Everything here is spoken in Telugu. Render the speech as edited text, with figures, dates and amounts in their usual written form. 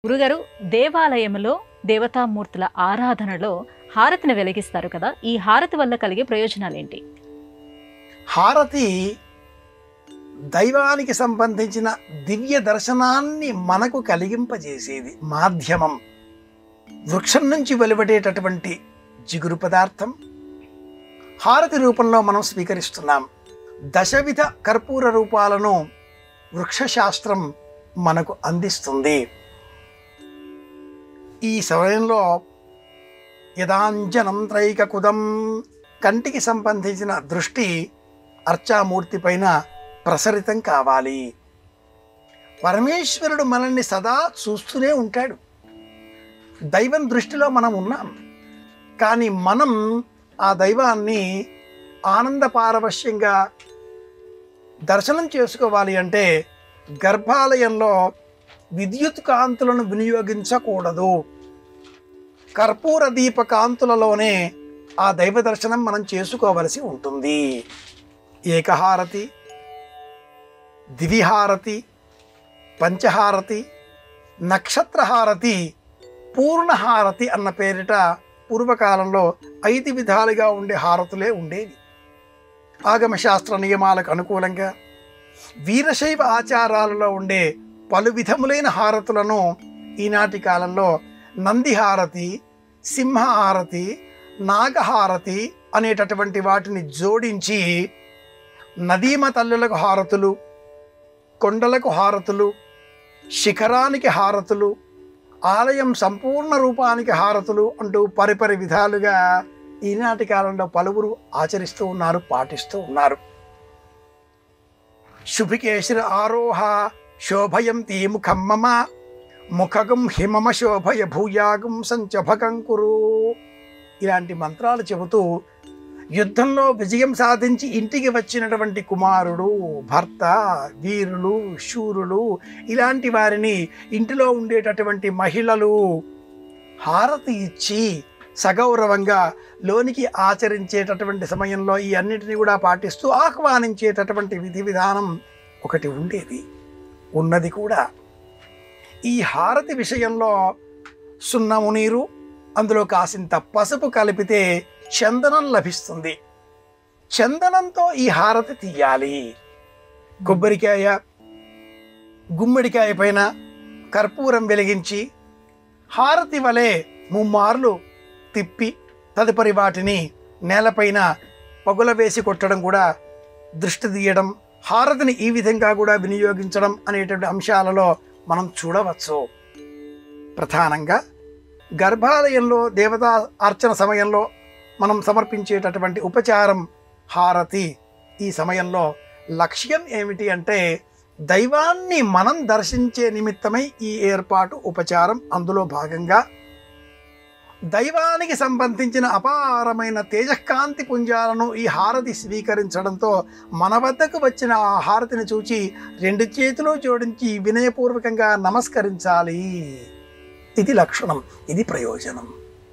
గురుగారు, దేవాలయంలో దేవతామూర్తుల ఆరాధనలో హారతిని వెలిగిస్తారు కదా, ఈ హారతి వల్ల కలిగే ప్రయోజనాలేంటి? హారతి దైవానికి సంబంధించిన దివ్య దర్శనాన్ని మనకు కలిగింపజేసేది మాధ్యమం. వృక్షం నుంచి వెలువడేటటువంటి జిగురు పదార్థం హారతి రూపంలో మనం స్వీకరిస్తున్నాం. దశవిధ కర్పూర రూపాలను వృక్షశాస్త్రం మనకు అందిస్తుంది. ఈ సమయంలో యదాంజనం త్రైకకుదం, కంటికి సంబంధించిన దృష్టి అర్చామూర్తి పైన ప్రసరితం కావాలి. పరమేశ్వరుడు మనల్ని సదా చూస్తూనే ఉంటాడు. దైవం దృష్టిలో మనం ఉన్నాం. కానీ మనం ఆ దైవాన్ని ఆనంద పారవశ్యంగా దర్శనం చేసుకోవాలి అంటే గర్భాలయంలో విద్యుత్ కాంతులను వినియోగించకూడదు. కర్పూర దీప కాంతులలోనే ఆ దైవ దర్శనం మనం చేసుకోవలసి ఉంటుంది. ఏకహారతి, ద్విహారతి, పంచహారతి, నక్షత్రహారతి, పూర్ణహారతి అన్న పేరిట పూర్వకాలంలో 5 విధాలుగా ఉండే హారతులే ఉండేవి. ఆగమశాస్త్ర నియమాలకు అనుకూలంగా వీరశైవ ఆచారాలలో ఉండే పలు విధములైన హారతులను ఈనాటి కాలంలో నందిహారతి, సింహహారతి, నాగహారతి అనేటటువంటి వాటిని జోడించి నదీమ తల్లులకు హారతులు, కొండలకు హారతులు, శిఖరానికి హారతులు, ఆలయం సంపూర్ణ రూపానికి హారతులు అంటూ పరిపరి విధాలుగా ఈనాటి కాలంలో పలువురు ఆచరిస్తూ ఉన్నారు, పాటిస్తూ ఉన్నారు. శుభికేశిర ఆరోహ శోభయంతి ముఖం మమ ముఖగం హిమమ శోభయ భూయాగం సంచభకం కురు, ఇలాంటి మంత్రాలు చెబుతూ యుద్ధంలో విజయం సాధించి ఇంటికి వచ్చినటువంటి కుమారుడు, భర్త, వీరులు, శూరులు ఇలాంటి వారిని, ఇంటిలో ఉండేటటువంటి మహిళలు హారతి ఇచ్చి సగౌరవంగా లోనికి ఆచరించేటటువంటి సమయంలో ఈ అన్నిటిని కూడా పాటిస్తూ ఆహ్వానించేటటువంటి విధి విధానం ఒకటి ఉండేది, ఉన్నది కూడా. ఈ హారతి విషయంలో సున్నము నీరు, అందులో కాసింత పసుపు కలిపితే చందనం లభిస్తుంది. చందనంతో ఈ హారతి తీయాలి. కొబ్బరికాయ, గుమ్మడికాయ పైన కర్పూరం వెలిగించి హారతి వలె ముమ్మార్లు తిప్పి తదుపరి వాటిని నేలపైన పగుల వేసి కొట్టడం కూడా దృష్టి తీయడం, హారతిని ఈ విధంగా కూడా వినియోగించడం అనేటువంటి అంశాలలో మనం చూడవచ్చు. ప్రధానంగా గర్భాలయంలో దేవతా అర్చన సమయంలో మనం సమర్పించేటటువంటి ఉపచారం హారతి. ఈ సమయంలో లక్ష్యం ఏమిటి అంటే దైవాన్ని మనం దర్శించే నిమిత్తమై ఈ ఏర్పాటు, ఉపచారం. అందులో భాగంగా దైవానికి సంబంధించిన అపారమైన తేజకాంతి పుంజాలను ఈ హారతి స్వీకరించడంతో మన వద్దకు వచ్చిన ఆ హారతిని చూచి 2 చేతులు జోడించి వినయపూర్వకంగా నమస్కరించాలి. ఇది లక్షణం, ఇది ప్రయోజనం.